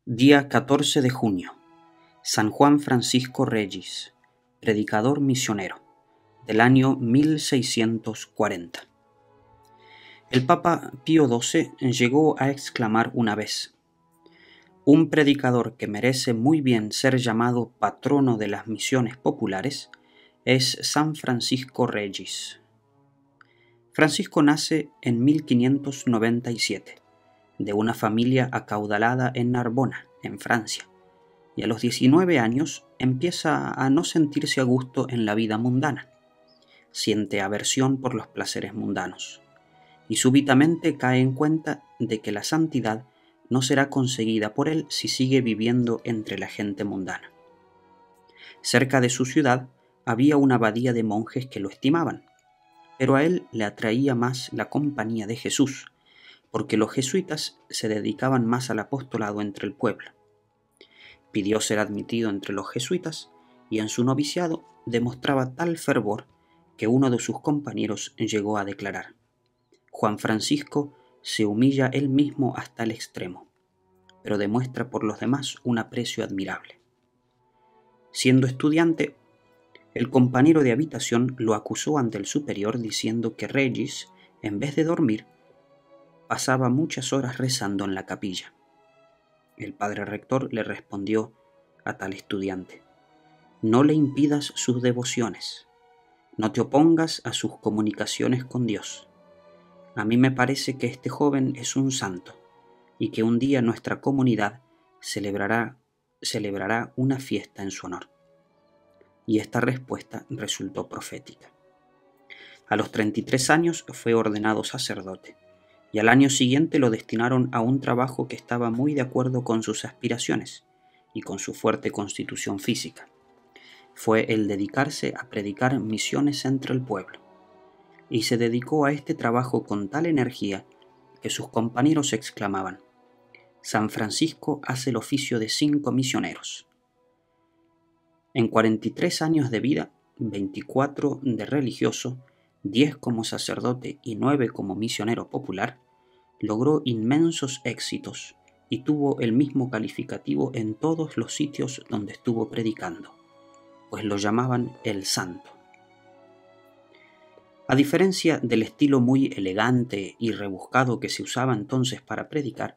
Día 14 de junio. San Juan Francisco Regis, predicador misionero, del año 1640. El Papa Pío XII llegó a exclamar una vez: un predicador que merece muy bien ser llamado patrono de las misiones populares es San Francisco Regis. Francisco nace en 1597, de una familia acaudalada en Narbona, en Francia, y a los 19 años empieza a no sentirse a gusto en la vida mundana. Siente aversión por los placeres mundanos, y súbitamente cae en cuenta de que la santidad no será conseguida por él si sigue viviendo entre la gente mundana. Cerca de su ciudad había una abadía de monjes que lo estimaban, pero a él le atraía más la compañía de Jesús, porque los jesuitas se dedicaban más al apostolado entre el pueblo. Pidió ser admitido entre los jesuitas y en su noviciado demostraba tal fervor que uno de sus compañeros llegó a declarar: Juan Francisco se humilla él mismo hasta el extremo, pero demuestra por los demás un aprecio admirable. Siendo estudiante, el compañero de habitación lo acusó ante el superior diciendo que Regis, en vez de dormir, pasaba muchas horas rezando en la capilla. El padre rector le respondió a tal estudiante: no le impidas sus devociones, no te opongas a sus comunicaciones con Dios. A mí me parece que este joven es un santo y que un día nuestra comunidad celebrará una fiesta en su honor. Y esta respuesta resultó profética. A los 33 años fue ordenado sacerdote, y al año siguiente lo destinaron a un trabajo que estaba muy de acuerdo con sus aspiraciones y con su fuerte constitución física. Fue el dedicarse a predicar misiones entre el pueblo, y se dedicó a este trabajo con tal energía que sus compañeros exclamaban: San Francisco hace el oficio de 5 misioneros. En 43 años de vida, 24 de religioso, 10 como sacerdote y 9 como misionero popular, logró inmensos éxitos y tuvo el mismo calificativo en todos los sitios donde estuvo predicando, pues lo llamaban el Santo. A diferencia del estilo muy elegante y rebuscado que se usaba entonces para predicar,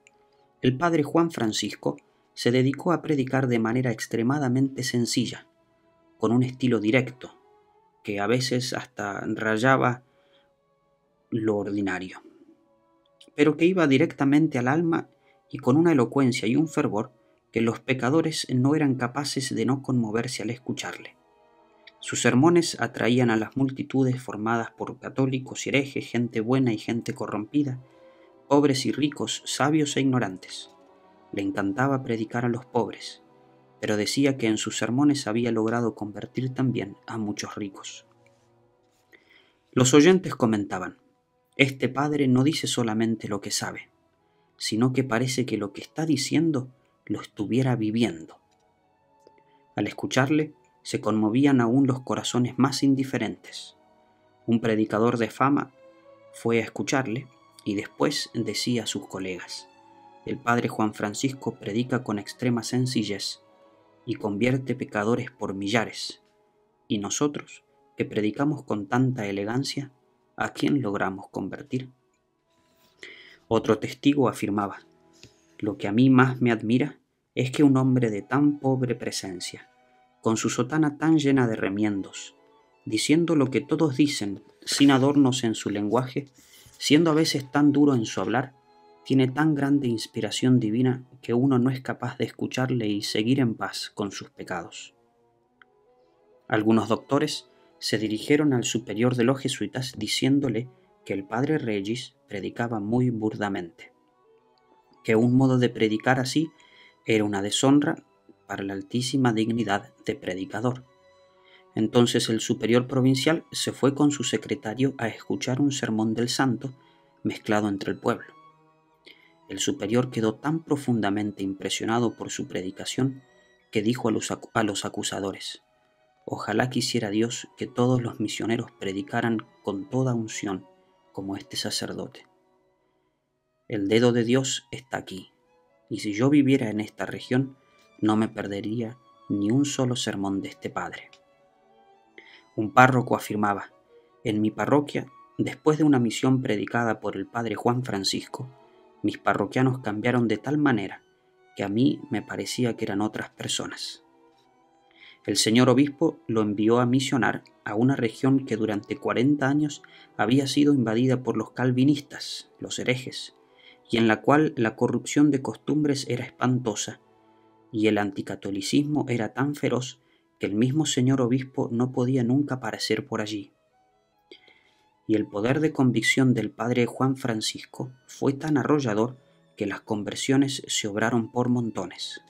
el padre Juan Francisco se dedicó a predicar de manera extremadamente sencilla, con un estilo directo, que a veces hasta rayaba lo ordinario, pero que iba directamente al alma y con una elocuencia y un fervor que los pecadores no eran capaces de no conmoverse al escucharle. Sus sermones atraían a las multitudes formadas por católicos y herejes, gente buena y gente corrompida, pobres y ricos, sabios e ignorantes. Le encantaba predicar a los pobres, pero decía que en sus sermones había logrado convertir también a muchos ricos. Los oyentes comentaban: este padre no dice solamente lo que sabe, sino que parece que lo que está diciendo lo estuviera viviendo. Al escucharle, se conmovían aún los corazones más indiferentes. Un predicador de fama fue a escucharle y después decía a sus colegas: el padre Juan Francisco predica con extrema sencillez y convierte pecadores por millares, y nosotros, que predicamos con tanta elegancia, ¿a quién logramos convertir? Otro testigo afirmaba: lo que a mí más me admira es que un hombre de tan pobre presencia, con su sotana tan llena de remiendos, diciendo lo que todos dicen, sin adornos en su lenguaje, siendo a veces tan duro en su hablar, tiene tan grande inspiración divina que uno no es capaz de escucharle y seguir en paz con sus pecados. Algunos doctores se dirigieron al superior de los jesuitas diciéndole que el padre Regis predicaba muy burdamente, que un modo de predicar así era una deshonra para la altísima dignidad de predicador. Entonces el superior provincial se fue con su secretario a escuchar un sermón del santo mezclado entre el pueblo. El superior quedó tan profundamente impresionado por su predicación que dijo a los acusadores: ojalá quisiera Dios que todos los misioneros predicaran con toda unción como este sacerdote. El dedo de Dios está aquí. y si yo viviera en esta región, no me perdería ni un solo sermón de este padre. Un párroco afirmaba: en mi parroquia, después de una misión predicada por el padre Juan Francisco, mis parroquianos cambiaron de tal manera que a mí me parecía que eran otras personas. El señor obispo lo envió a misionar a una región que durante 40 años había sido invadida por los calvinistas, los herejes, y en la cual la corrupción de costumbres era espantosa, y el anticatolicismo era tan feroz que el mismo señor obispo no podía nunca aparecer por allí. Y el poder de convicción del padre Juan Francisco fue tan arrollador que las conversiones se obraron por montones.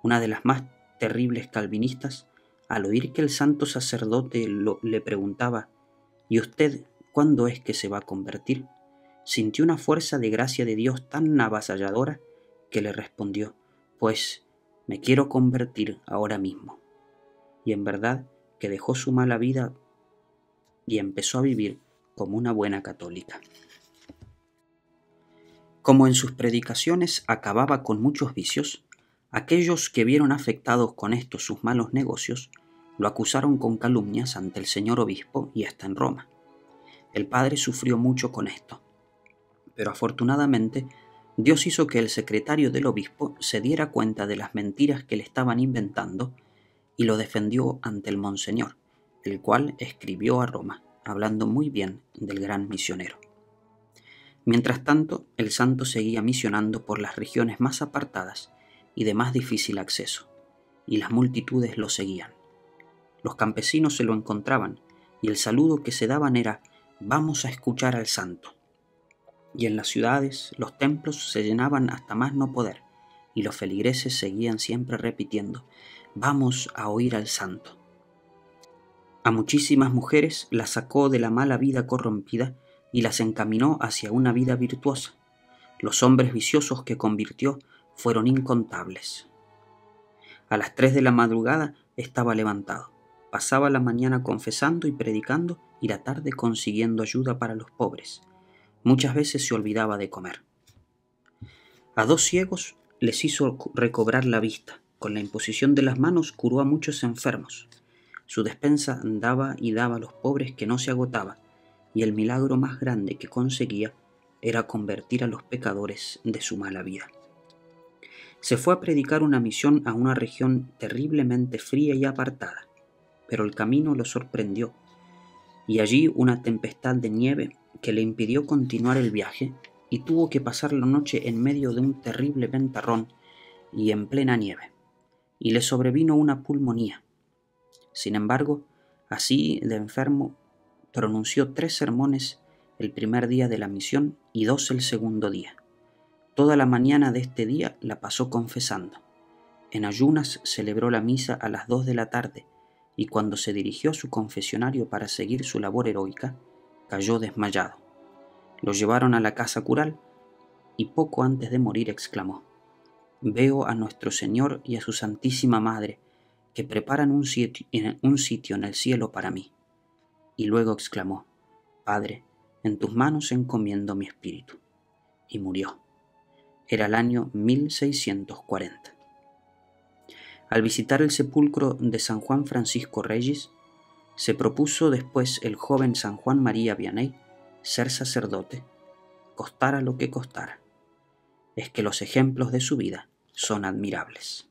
Una de las más terribles calvinistas, al oír que el santo sacerdote le preguntaba: ¿y usted cuándo es que se va a convertir?, sintió una fuerza de gracia de Dios tan avasalladora que le respondió: pues me quiero convertir ahora mismo. Y en verdad que dejó su mala vida y empezó a vivir como una buena católica. Como en sus predicaciones acababa con muchos vicios, aquellos que vieron afectados con estos sus malos negocios lo acusaron con calumnias ante el señor obispo y hasta en Roma. El padre sufrió mucho con esto, pero afortunadamente Dios hizo que el secretario del obispo se diera cuenta de las mentiras que le estaban inventando y lo defendió ante el monseñor, el cual escribió a Roma, hablando muy bien del gran misionero. Mientras tanto, el santo seguía misionando por las regiones más apartadas y de más difícil acceso, y las multitudes lo seguían. Los campesinos se lo encontraban, y el saludo que se daban era: «Vamos a escuchar al santo». Y en las ciudades los templos se llenaban hasta más no poder, y los feligreses seguían siempre repitiendo: «Vamos a oír al santo». A muchísimas mujeres las sacó de la mala vida corrompida y las encaminó hacia una vida virtuosa. Los hombres viciosos que convirtió fueron incontables. A las 3 de la madrugada estaba levantado. Pasaba la mañana confesando y predicando y la tarde consiguiendo ayuda para los pobres. Muchas veces se olvidaba de comer. A 2 ciegos les hizo recobrar la vista. Con la imposición de las manos curó a muchos enfermos. Su despensa daba y daba a los pobres que no se agotaba, y el milagro más grande que conseguía era convertir a los pecadores de su mala vida. Se fue a predicar una misión a una región terriblemente fría y apartada, pero el camino lo sorprendió, y allí una tempestad de nieve que le impidió continuar el viaje, y tuvo que pasar la noche en medio de un terrible ventarrón y en plena nieve, y le sobrevino una pulmonía. Sin embargo, así de enfermo, pronunció 3 sermones el primer día de la misión y 2 el segundo día. Toda la mañana de este día la pasó confesando. En ayunas celebró la misa a las 2 de la tarde, y cuando se dirigió a su confesionario para seguir su labor heroica, cayó desmayado. Lo llevaron a la casa cural y poco antes de morir exclamó: «Veo a nuestro Señor y a su Santísima Madre, que preparan un sitio en el cielo para mí». Y luego exclamó: «Padre, en tus manos encomiendo mi espíritu». Y murió. Era el año 1640. Al visitar el sepulcro de San Juan Francisco Regis, se propuso después el joven San Juan María Vianney ser sacerdote, costara lo que costara. Es que los ejemplos de su vida son admirables.